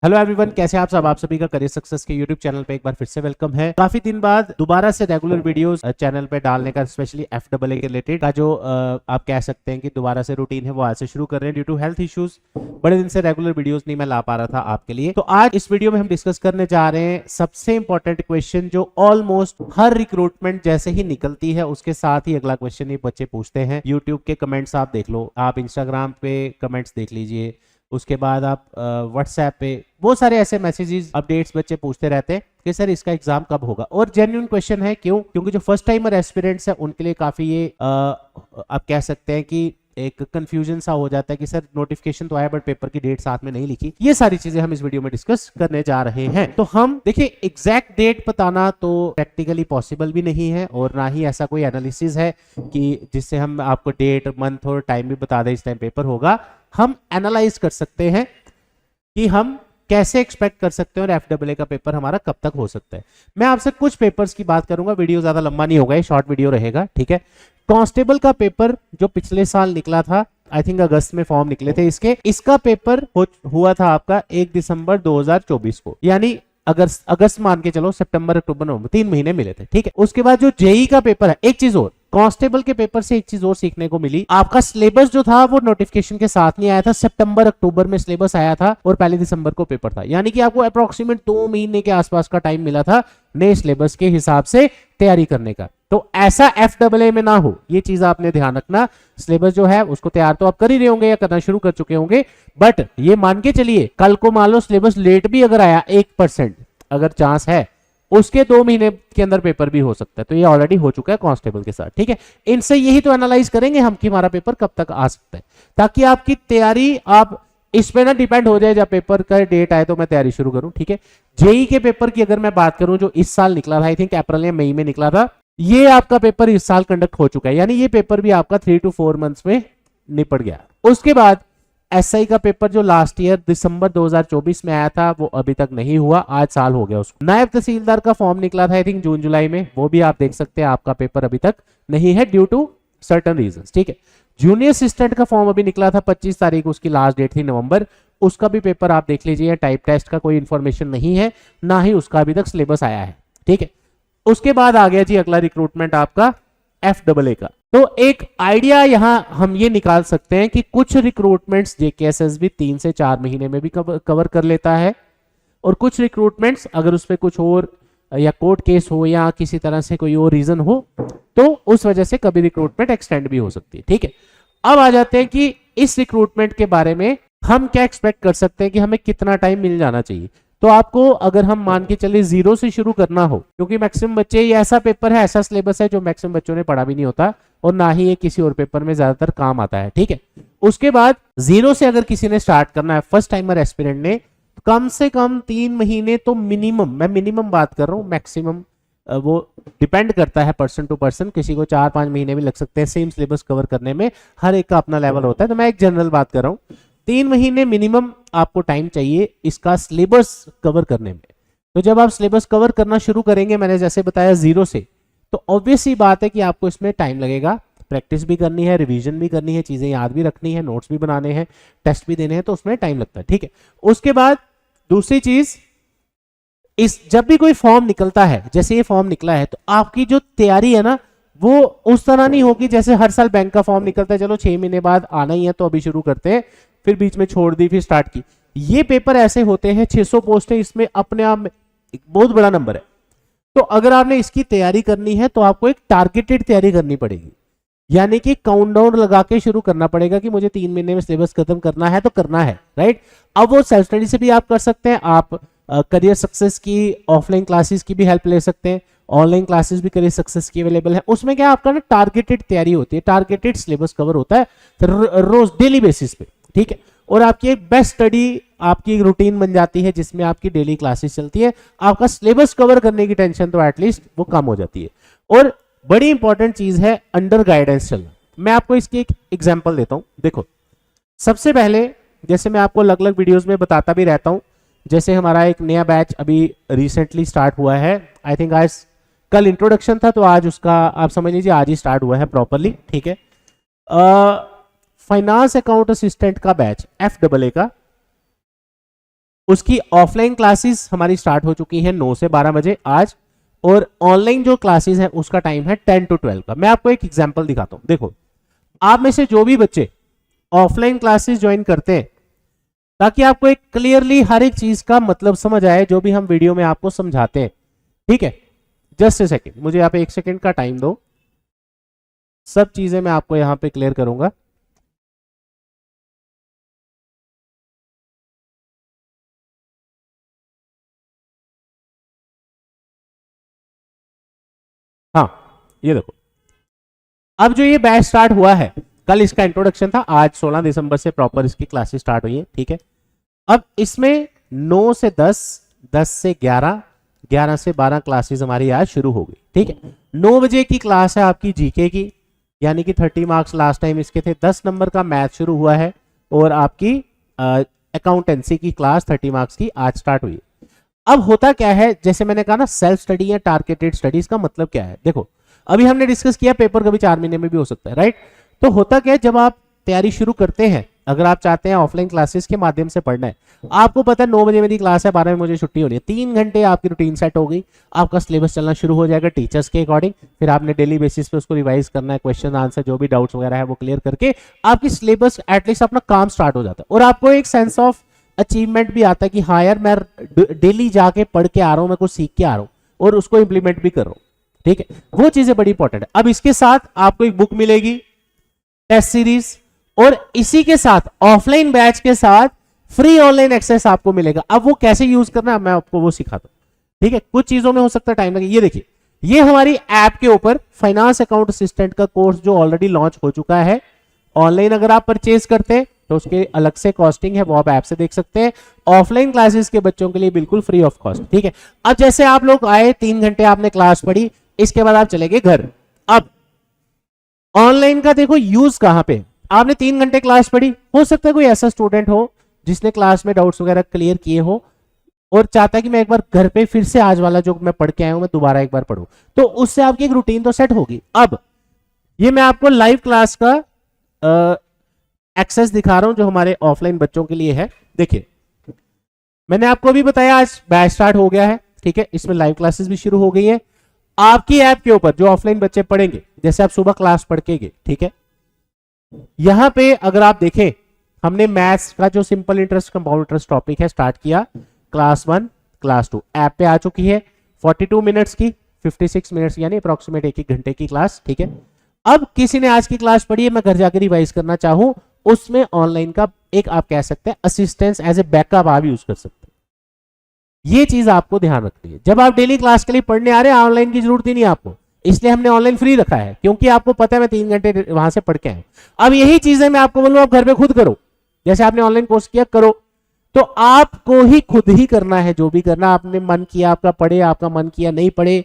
Hello everyone, कैसे हैं आप सभी का करियर सक्सेस के यूट्यूब चैनल पे एक बार फिर से वेलकम है। काफी दिन बाद दोबारा से रेगुलर वीडियोस चैनल पे डालने का, स्पेशली एफडबलए के रिलेटेड का जो आप कह सकते हैं कि दोबारा से रूटीन है वो आज से शुरू कर रहे हैं ड्यू टू हेल्थ इश्यूज। बड़े दिन से रेगुलर वीडियोस नहीं मैं ला पा रहा था आपके लिए, तो आज इस वीडियो में हम डिस्कस करने जा रहे हैं सबसे इंपॉर्टेंट क्वेश्चन जो ऑलमोस्ट हर रिक्रूटमेंट जैसे ही निकलती है उसके साथ ही अगला क्वेश्चन ये बच्चे पूछते हैं। यूट्यूब के कमेंट्स आप देख लो, आप इंस्टाग्राम पे कमेंट्स देख लीजिए, उसके बाद आप व्हाट्सएप पे बहुत सारे ऐसे मैसेजेस अपडेट्स बच्चे पूछते रहते हैं कि सर इसका एग्जाम कब होगा। और जेन्युइन क्वेश्चन है, क्यों? क्योंकि जो फर्स्ट टाइमर एस्पिरेंट्स है उनके लिए काफी ये आप कह सकते हैं कि एक कंफ्यूजन सा हो जाता है कि सर नोटिफिकेशन तो आया बट पेपर की डेट साथ में नहीं लिखी। ये सारी चीजें हम इस वीडियो में डिस्कस करने जा रहे हैं। तो हम देखिए, एग्जैक्ट डेट बताना तो प्रैक्टिकली पॉसिबल भी नहीं है और ना ही ऐसा कोई एनालिसिस है कि जिससे हम आपको डेट, मंथ और टाइम भी बता दें इस टाइम पेपर होगा। हम एनालाइज कर सकते हैं कि हम कैसे एक्सपेक्ट कर सकते हैं और एफडबलए का पेपर हमारा कब तक हो सकता है। मैं आपसे कुछ पेपर्स की बात करूंगा, वीडियो ज्यादा लंबा नहीं होगा, ये शॉर्ट वीडियो रहेगा, ठीक है। कांस्टेबल का पेपर जो पिछले साल निकला था, आई थिंक अगस्त में फॉर्म निकले थे इसका पेपर हुआ था आपका 1 दिसंबर 2024 को, यानी अगस्त मान के चलो, सितंबर, अक्टूबर, नवंबर 3 महीने मिले थे, ठीक है। उसके बाद जो जेई का पेपर है, एक चीज और, कांस्टेबल के पेपर से एक चीज और सीखने को मिली, आपका सिलेबस जो था वो नोटिफिकेशन के साथ नहीं आया था, सितंबर अक्टूबर में सिलेबस आया था और 1 दिसंबर को पेपर था, यानी कि आपको अप्रोक्सीमेट 2 महीने के आसपास का टाइम मिला था नए सिलेबस के हिसाब से तैयारी करने का। तो ऐसा एफडबलए में ना हो, ये चीज आपने ध्यान रखना। सिलेबस जो है उसको तैयार तो आप कर ही रहे होंगे या करना शुरू कर चुके होंगे, बट ये मान के चलिए कल को मान लो सिलेबस लेट भी अगर आया, 1% अगर चांस है, उसके 2 महीने के अंदर पेपर भी हो सकता है। तो ये ऑलरेडी हो चुका है कांस्टेबल के साथ, ठीक है। इनसे यही तो एनालाइज करेंगे हम कि हमारा पेपर कब तक आ सकता है, ताकि आपकी तैयारी आप इस पे ना डिपेंड हो जाए जब पेपर का डेट आए तो मैं तैयारी शुरू करूं, ठीक है। जेई के पेपर की अगर मैं बात करूं जो इस साल निकला था, आई थिंक अप्रैल या मई में निकला था, ये आपका पेपर इस साल कंडक्ट हो चुका है, यानी ये पेपर भी आपका 3 to 4 मंथ्स में निपट गया। उसके बाद एसआई का पेपर जो लास्ट ईयर दिसंबर 2024 में आया था वो अभी तक नहीं हुआ, आज साल हो गया उसको। नायब तहसीलदार का फॉर्म निकला था आई थिंक जून जुलाई में, वो भी आप देख सकते हैं आपका पेपर अभी तक नहीं है ड्यू टू सर्टन रीजंस, ठीक है। जूनियर असिस्टेंट का फॉर्म अभी निकला था 25 तारीख, उसकी लास्ट डेट थी नवंबर, उसका भी पेपर आप देख लीजिए। टाइप टेस्ट का कोई इंफॉर्मेशन नहीं है, ना ही उसका अभी तक सिलेबस आया है, ठीक है। उसके बाद आ गया जी अगला रिक्रूटमेंट आपका एफडबलए का। तो एक आइडिया यहां हम ये निकाल सकते हैं कि कुछ रिक्रूटमेंट्स जेकेएसएसबी 3 से 4 महीने में भी कवर कर लेता है, और कुछ रिक्रूटमेंट्स अगर उस पर कुछ और या कोर्ट केस हो या किसी तरह से कोई और रीजन हो तो उस वजह से कभी रिक्रूटमेंट एक्सटेंड भी हो सकती है, ठीक है। अब आ जाते हैं कि इस रिक्रूटमेंट के बारे में हम क्या एक्सपेक्ट कर सकते हैं कि हमें कितना टाइम मिल जाना चाहिए। तो आपको अगर हम मान के चले 0 से शुरू करना हो, क्योंकि मैक्सिमम बच्चे, ये ऐसा पेपर है, ऐसा सिलेबस है जो मैक्सिमम बच्चों ने पढ़ा भी नहीं होता और ना ही ये किसी और पेपर में ज्यादातर काम आता है, ठीक है। उसके बाद 0 से अगर किसी ने स्टार्ट करना है, फर्स्ट टाइमर एस्पिरेंट ने, तो कम से कम 3 महीने तो मिनिमम, मैं मिनिमम बात कर रहा हूं, मैक्सिमम वो डिपेंड करता है पर्सन टू पर्सन, किसी को 4-5 महीने भी लग सकते हैं सेम सिलेबस कवर करने में, हर एक का अपना लेवल होता है। तो मैं एक जनरल बात कर रहा हूं, 3 महीने मिनिमम आपको टाइम चाहिए इसका सिलेबस कवर करने में। तो जब आप सिलेबस कवर करना शुरू करेंगे, मैंने जैसे बताया 0 से, तो ऑब्वियस ही बात है कि आपको इसमें टाइम लगेगा, प्रैक्टिस भी करनी है, रिवीजन भी करनी है, चीजें याद भी रखनी है, नोट्स भी बनाने हैं, टेस्ट भी देने हैं, तो उसमें टाइम लगता है, ठीक है। उसके बाद दूसरी चीज, जब भी कोई फॉर्म निकलता है, जैसे ये फॉर्म निकला है, तो आपकी जो तैयारी है ना वो उस तरह नहीं होगी जैसे हर साल बैंक का फॉर्म निकलता है, चलो 6 महीने बाद आना ही है तो अभी शुरू करते हैं, फिर बीच में छोड़ दी फिर स्टार्ट की। ये पेपर ऐसे होते हैं, 600 पोस्ट है इसमें, अपने आप में एक बहुत बड़ा नंबर है। तो अगर आपने इसकी तैयारी करनी है तो आपको एक टारगेटेड तैयारी करनी पड़ेगी, यानी कि काउंटडाउन लगा के शुरू करना पड़ेगा कि मुझे 3 महीने में सिलेबस खत्म करना है तो करना है, राइट। अब वो सेल्फ स्टडी से भी आप कर सकते हैं, आप करियर सक्सेस की ऑफलाइन क्लासेस की भी हेल्प ले सकते हैं, ऑनलाइन क्लासेस भी करियर सक्सेस की अवेलेबल है। उसमें क्या आपका ना टारगेटेड तैयारी होती है, टारगेटेड सिलेबस कवर होता है रोज डेली बेसिस पे, ठीक है। और आपकी एक बेस्ट स्टडी, आपकी एक रूटीन बन जाती है जिसमें आपकी डेली क्लासेस चलती है, आपका सिलेबस कवर करने की टेंशन तो एटलीस्ट वो कम हो जाती है। और बड़ी इंपॉर्टेंट चीज है अंडर गाइडेंस चलना। मैं आपको इसकी एक एग्जांपल देता हूं, देखो। सबसे पहले, जैसे मैं आपको अलग अलग वीडियोस में बताता भी रहता हूं, जैसे हमारा एक नया बैच अभी रिसेंटली स्टार्ट हुआ है, आई थिंक आज कल इंट्रोडक्शन था, तो आज उसका आप समझ लीजिए आज ही स्टार्ट हुआ है प्रॉपरली, ठीक है। फाइनेंस अकाउंट असिस्टेंट का बैच एफडबलए का, उसकी ऑफलाइन क्लासेस हमारी स्टार्ट हो चुकी हैं 9 से 12 बजे आज, और ऑनलाइन जो क्लासेस है उसका टाइम है 10 to 12 का। मैं आपको एक एग्जांपल दिखाता हूं। देखो, आप में से जो भी बच्चे ऑफलाइन क्लासेस ज्वाइन करते हैं, ताकि आपको एक क्लियरली हर एक चीज का मतलब समझ आए जो भी हम वीडियो में आपको समझाते हैं, ठीक है। जस्ट ए सेकेंड, मुझे यहाँ पे 1 सेकेंड का टाइम दो, सब चीजें मैं आपको यहाँ पे क्लियर करूंगा। हाँ, ये देखो, अब जो ये बैच स्टार्ट हुआ है, कल इसका इंट्रोडक्शन था, आज 16 दिसंबर से प्रॉपर इसकी क्लासेस स्टार्ट हुई है, ठीक है। अब इसमें 9 से 10, 10 से 11, 11 से 12 क्लासेस हमारी आज शुरू हो गई, ठीक है। 9 बजे की क्लास है आपकी जीके की, यानी कि 30 मार्क्स लास्ट टाइम इसके थे। 10 नंबर का मैथ शुरू हुआ है, और आपकी अकाउंटेंसी की क्लास 30 मार्क्स की आज स्टार्ट हुई। अब होता क्या है, जैसे मैंने कहा ना, सेल्फ स्टडी या टारगेटेड स्टडीज का मतलब क्या है। देखो, अभी हमने डिस्कस किया पेपर कभी 4 महीने में भी हो सकता है, राइट। तो होता क्या है, जब आप तैयारी शुरू करते हैं, अगर आप चाहते हैं ऑफलाइन क्लासेस के माध्यम से पढ़ना है, आपको पता है 9 बजे मेरी क्लास है, 12 बजे मुझे छुट्टी होनी है, 3 घंटे आपकी रूटीन सेट हो गई, आपका सिलेबस चलना शुरू हो जाएगा टीचर्स के अकॉर्डिंग। फिर आपने डेली बेसिस पे उसको रिवाइज करना है, क्वेश्चन आंसर जो भी डाउट्स वगैरह है वो क्लियर करके आपकी सिलेबस एटलीस्ट अपना काम स्टार्ट हो जाता है, और आपको एक सेंस ऑफ अचीवमेंट भी आता है कि हाँ यार, मैं डेली जाके पढ़ के आ रहा हूं, मैं कुछ सीख के आ रहा हूं और उसको इंप्लीमेंट भी कर रहा हूं, ठीक है। वो चीजें बड़ी इंपॉर्टेंट है। अब इसके साथ आपको एक बुक मिलेगी, टेस्ट सीरीज, और इसी के साथ ऑफलाइन बैच के साथ फ्री ऑनलाइन एक्सेस आपको मिलेगा। अब वो कैसे यूज करना है मैं आपको वो सिखाता हूं, ठीक है। कुछ चीजों में हो सकता है टाइम लगे। ये देखिए, ये हमारी ऐप के ऊपर फाइनेंस अकाउंट असिस्टेंट का कोर्स जो ऑलरेडी लॉन्च हो चुका है। ऑनलाइन अगर आप परचेज करते हैं तो उसके अलग से कॉस्टिंग है, वो आप ऐप से देख सकते हैं। ऑफलाइन क्लासेस के बच्चों के लिए बिल्कुल फ्री ऑफ कॉस्ट, ठीक है। अब जैसे आप लोग आए, 3 घंटे आपने क्लास पढ़ी, इसके बाद आप चले गए घर। अब ऑनलाइन का देखो यूज कहां पे, आपने 3 घंटे क्लास पढ़ी, हो सकता है कोई ऐसा स्टूडेंट हो जिसने क्लास में डाउट्स वगैरह क्लियर किए हो और चाहता है कि मैं एक बार घर पे फिर से आज वाला जो मैं पढ़ के आया हूं मैं दोबारा एक बार पढ़ूं, तो उससे आपकी एक रूटीन तो सेट होगी। अब ये मैं आपको लाइव क्लास का एक्सेस दिखा रहा हूं जो हमारे ऑफलाइन बच्चों के लिए है। देखिए, मैंने आपको अभी बताया आज बैच स्टार्ट हो गया है, ठीक है। इसमें लाइव क्लासेस भी शुरू हो गई है। आपकी ऐप के ऊपर जो ऑफलाइन बच्चे पढ़ेंगे, जैसे आप सुबह क्लास पढ़ के गए, ठीक है, यहां पे अगर आप देखें, हमने मैथ्स का जो simple interest compound interest topic है स्टार्ट किया, क्लास 1 क्लास 2 ऐप पे आ चुकी है, 42 मिनट्स की, 56 मिनट्स यानी अप्रोक्सीमेट 1 घंटे की क्लास, ठीक है। अब किसी ने आज की क्लास पढ़ी है, मैं घर जाकर रिवाइज करना चाहूं, उसमें ऑनलाइन का एक आप कह सकते हैं असिस्टेंस एज ए बैकअप आप यूज कर सकते हैं। ये चीज आपको ध्यान रखनी है। जब आप डेली क्लास के लिए पढ़ने आ रहे हैं, ऑनलाइन की जरूरत ही नहीं आपको, इसलिए हमने ऑनलाइन फ्री रखा है, क्योंकि आपको पता है मैं 3 घंटे वहां से पढ़ के आया। अब यही चीजें मैं आपको बोलूं, आप घर पे खुद करो, जैसे आपने ऑनलाइन कोर्स किया करो, तो आपको ही खुद ही करना है। जो भी करना आपने मन किया आपका पढ़े, आपका मन किया नहीं पढ़े,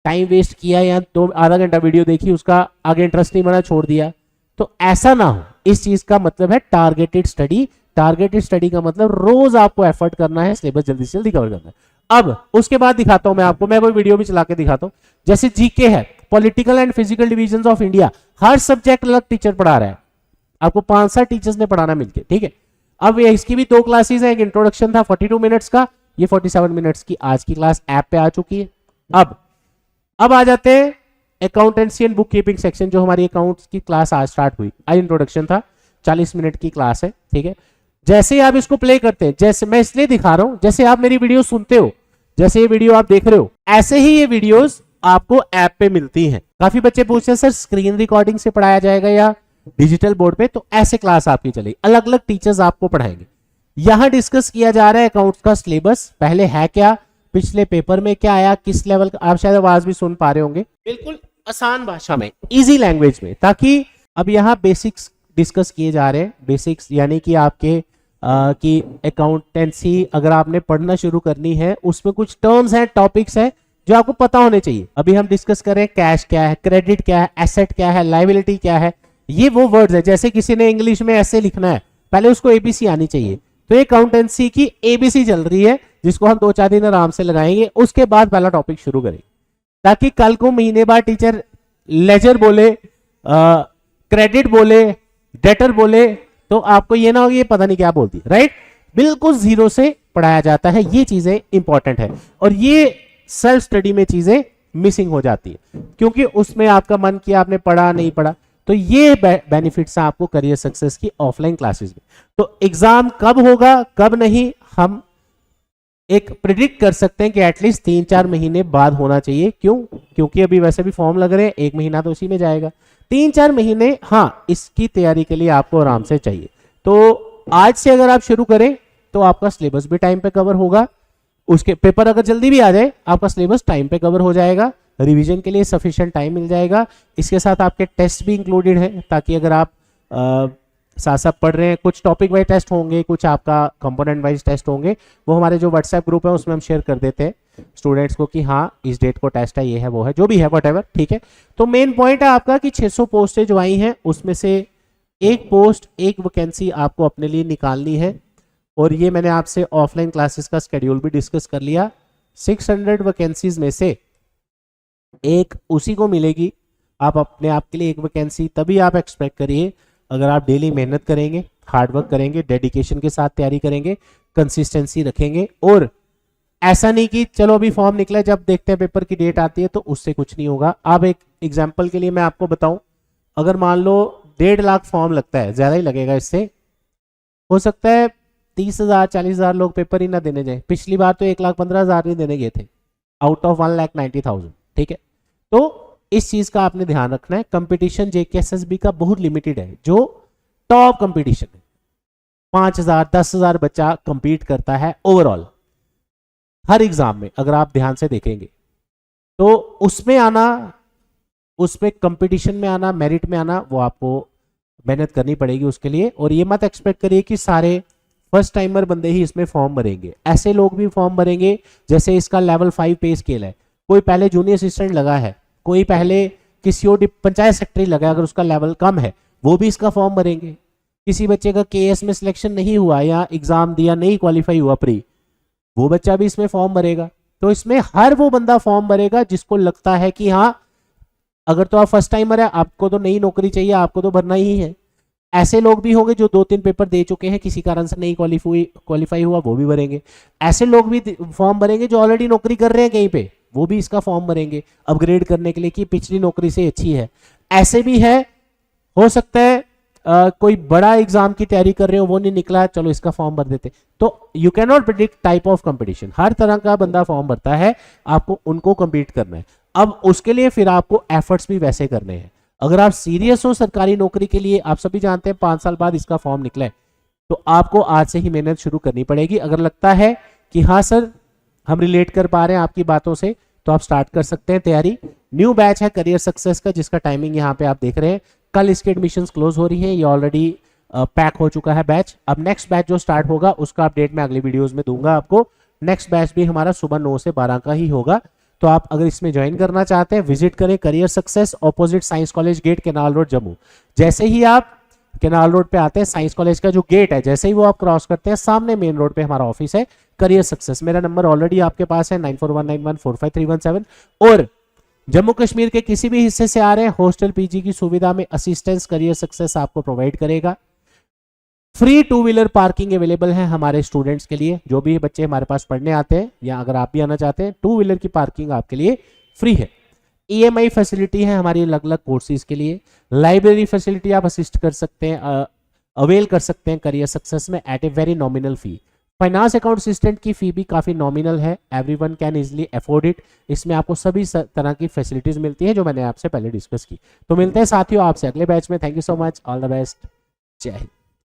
टाइम वेस्ट किया या तो आधा घंटा वीडियो देखी, उसका आगे इंटरेस्ट नहीं बना, छोड़ दिया, तो ऐसा ना हो। इस चीज का मतलब है टारगेटेड स्टडी। टारगेटेड स्टडी का मतलब रोज आपको एफर्ट करना है, सिलेबस जल्दी से जल्दी कवर करना है। अब उसके बाद दिखाता हूं मैं आपको, मैं कोई वीडियो भी चला के दिखाता हूं। जैसे जीके है, political and physical division of India, her subject अलग टीचर पढ़ा रहा है, आपको 5-7 टीचर्स ने पढ़ाना मिलके, ठीक है। अब ये इसकी भी 2 क्लासेस है, एक इंट्रोडक्शन था 42 मिनट्स का, ये 47 मिनट्स की आज की क्लास ऐप पे आ चुकी है। अब आ जाते हैं accountancy and book keeping section, जो हमारी अकाउंट्स की क्लास आज स्टार्ट हुई। आज इंट्रोडक्शन था, 40 मिनट की क्लास है, ठीक है। जैसे आप इसको प्ले करते हैं, जैसे मैं इसलिए दिखा रहा हूं, जैसे आप मेरी वीडियो सुनते हो, जैसे ये वीडियो आप देख रहे हो, ऐसे ही ये वीडियोस आपको ऐप पे मिलती हैं। काफी बच्चे पूछते हैं सर स्क्रीन रिकॉर्डिंग से पढ़ाया जाएगा या डिजिटल बोर्ड पे, तो ऐसे क्लास आपकी चलेगी, अलग अलग टीचर्स आपको पढ़ाएंगे। यहां डिस्कस किया जा रहा है अकाउंट्स का सिलेबस, पहले है क्या, पिछले पेपर में क्या आया, किस लेवल का, आप शायद आवाज भी सुन पा रहे होंगे, बिल्कुल आसान भाषा में, इजी लैंग्वेज में, ताकि अब यहाँ बेसिक्स डिस्कस किए जा रहे हैं। बेसिक्स यानी कि आपके कि अकाउंटेंसी अगर आपने पढ़ना शुरू करनी है, उसमें कुछ टर्म्स हैं, टॉपिक्स हैं जो आपको पता होने चाहिए। अभी हम डिस्कस करें कैश क्या है, क्रेडिट क्या है, एसेट क्या है, लायबिलिटी क्या है, ये वो वर्ड्स है। जैसे किसी ने इंग्लिश में ऐसे लिखना है, पहले उसको एबीसी आनी चाहिए, तो ये अकाउंटेंसी की एबीसी चल रही है, जिसको हम 2-4 दिन आराम से लगाएंगे, उसके बाद पहला टॉपिक शुरू करेंगे, ताकि कल को महीने बाद टीचर लेजर बोले, क्रेडिट बोले, डेटर बोले, तो आपको ये ना हो ये पता नहीं क्या बोलती, राइट। बिल्कुल जीरो से पढ़ाया जाता है, ये चीजें इंपॉर्टेंट है। और ये सेल्फ स्टडी में चीजें मिसिंग हो जाती है, क्योंकि उसमें आपका मन किया, आपने पढ़ा नहीं पढ़ा। तो ये बेनिफिट्स हैं आपको करियर सक्सेस की ऑफलाइन क्लासेस में। तो एग्जाम कब होगा कब नहीं, हम एक प्रिडिक्ट कर सकते हैं कि एटलीस्ट 3-4 महीने बाद होना चाहिए। क्यों? क्योंकि अभी वैसे भी फॉर्म लग रहे हैं, 1 महीना तो उसी में जाएगा। 3-4 महीने हाँ इसकी तैयारी के लिए आपको आराम से चाहिए। तो आज से अगर आप शुरू करें तो आपका सिलेबस भी टाइम पे कवर होगा, उसके पेपर अगर जल्दी भी आ जाए आपका सिलेबस टाइम पे कवर हो जाएगा, रिवीजन के लिए सफिशिएंट टाइम मिल जाएगा। इसके साथ आपके टेस्ट भी इंक्लूडेड है, ताकि अगर आप साथ साथ पढ़ रहे हैं, कुछ टॉपिक वाइज टेस्ट होंगे, कुछ आपका कंपोनेंट वाइज टेस्ट होंगे, वो हमारे जो व्हाट्सएप ग्रुप है उसमें हम शेयर कर देते हैं स्टूडेंट्स को कि हाँ इस डेट को टेस्ट है, ये है वो है, जो भी है व्हाटएवर, ठीक है। तो मेन पॉइंट है आपका कि 600 पोस्टें जो आई हैं उसमें से एक पोस्ट, एक वैकेंसी आपको अपने लिए निकालनी है। और ये मैंने आपसे ऑफलाइन क्लासेस का शेड्यूल भी डिस्कस कर लिया। 600 वैकेंसीज में से एक उसी को मिलेगी। आप अपने आप के लिए एक वैकेंसी तभी आप एक्सपेक्ट करिए अगर आप डेली मेहनत करेंगे, हार्डवर्क करेंगे, डेडिकेशन के साथ तैयारी करेंगे, कंसिस्टेंसी रखेंगे। और ऐसा नहीं कि चलो अभी फॉर्म निकला, जब देखते हैं पेपर की डेट आती है तो उससे कुछ नहीं होगा। अब एक एग्जाम्पल के लिए मैं आपको बताऊं, अगर मान लो 1.5 लाख फॉर्म लगता है, ज्यादा ही लगेगा, इससे हो सकता है 30,000 40,000 लोग पेपर ही ना देने जाए। पिछली बार तो 1,15,000 नहीं देने गए थे आउट ऑफ 1,90,000, ठीक है। तो इस चीज का आपने ध्यान रखना है। कंपटीशन जेकेएसएसबी का बहुत लिमिटेड है, जो टॉप कंपटीशन है। 5,000 10,000 बच्चा कंपीट करता है ओवरऑल हर एग्जाम में, अगर आप ध्यान से देखेंगे तो उसमें आना, उसमें कंपटीशन में आना, मेरिट में आना, वो आपको मेहनत करनी पड़ेगी उसके लिए। और ये मत एक्सपेक्ट करिए कि सारे फर्स्ट टाइमर बंदे ही इसमें फॉर्म भरेंगे, ऐसे लोग भी फॉर्म भरेंगे। जैसे इसका लेवल 5 पे स्केल है, कोई पहले जूनियर असिस्टेंट लगा है, कोई पहले किसी और पंचायत सेक्रेटरी लगा है, अगर उसका लेवल कम है वो भी इसका फॉर्म भरेंगे। किसी बच्चे का केएस में सिलेक्शन नहीं हुआ या एग्जाम दिया नहीं क्वालिफाई हुआ प्री, वो बच्चा भी इसमें फॉर्म भरेगा। तो इसमें हर वो बंदा फॉर्म भरेगा जिसको लगता है कि हाँ अगर तो आप फर्स्ट टाइमर है, आपको तो नई नौकरी चाहिए, आपको तो भरना ही है। ऐसे लोग भी होंगे जो 2-3 पेपर दे चुके हैं, किसी कारण से नहीं क्वालिफाई हुआ, वो भी भरेंगे। ऐसे लोग भी फॉर्म भरेंगे जो ऑलरेडी नौकरी कर रहे हैं कहीं पे, वो भी इसका फॉर्म भरेंगे अपग्रेड करने के लिए कि पिछली नौकरी से अच्छी है। ऐसे भी है, हो सकता है कोई बड़ा एग्जाम की तैयारी कर रहे हो, वो नहीं निकला, चलो इसका फॉर्म भर देते। तो you can not predict type of competition, हर तरह का बंदा फॉर्म भरता है, आपको उनको कंपीट करना है। अब उसके लिए फिर आपको एफर्ट्स भी वैसे करने हैं। अगर आप सीरियस हो सरकारी नौकरी के लिए, आप सभी जानते हैं 5 साल बाद इसका फॉर्म निकला है, तो आपको आज से ही मेहनत शुरू करनी पड़ेगी। अगर लगता है कि हाँ सर हम रिलेट कर पा रहे हैं आपकी बातों से, तो आप स्टार्ट कर सकते हैं तैयारी। न्यू बैच है करियर सक्सेस का, जिसका टाइमिंग यहाँ पे आप देख रहे हैं। कल इसके एडमिशंस क्लोज हो रही हैं, ये ऑलरेडी पैक हो चुका है बैच। अब नेक्स्ट बैच जो स्टार्ट होगा उसका अपडेट मैं अगली वीडियोस में दूंगा आपको। नेक्स्ट बैच भी हमारा सुबह 9 से 12 का ही होगा। तो आप अगर इसमें ज्वाइन करना चाहते हैं, विजिट करें career success, opposite science college gate, canal road, Jammu. जैसे ही आप केनाल रोड पे आते हैं, साइंस कॉलेज का जो गेट है, जैसे ही वो आप क्रॉस करते हैं, सामने मेन रोड पे हमारा ऑफिस है करियर सक्सेस। मेरा नंबर ऑलरेडी आपके पास है 9419145317। और जम्मू कश्मीर के किसी भी हिस्से से आ रहे हैं, हॉस्टल पीजी की सुविधा में असिस्टेंस करियर सक्सेस आपको प्रोवाइड करेगा। फ्री 2 व्हीलर पार्किंग अवेलेबल है हमारे स्टूडेंट्स के लिए, जो भी बच्चे हमारे पास पढ़ने आते हैं या अगर आप भी आना चाहते हैं, 2 व्हीलर की पार्किंग आपके लिए फ्री है। EMI फैसिलिटी है हमारी अलग अलग कोर्सेज के लिए। लाइब्रेरी फैसिलिटी आप असिस्ट कर सकते हैं, अवेल कर सकते हैं करियर सक्सेस में at a very nominal fee. Finance account assistant की फी भी काफ़ी नॉमिनल है, everyone can easily afford it. इसमें आपको सभी तरह की फैसिलिटीज मिलती है जो मैंने आपसे पहले डिस्कस की। तो मिलते हैं साथियों आपसे अगले बैच में। Thank you so much, all the best, जय हिंद।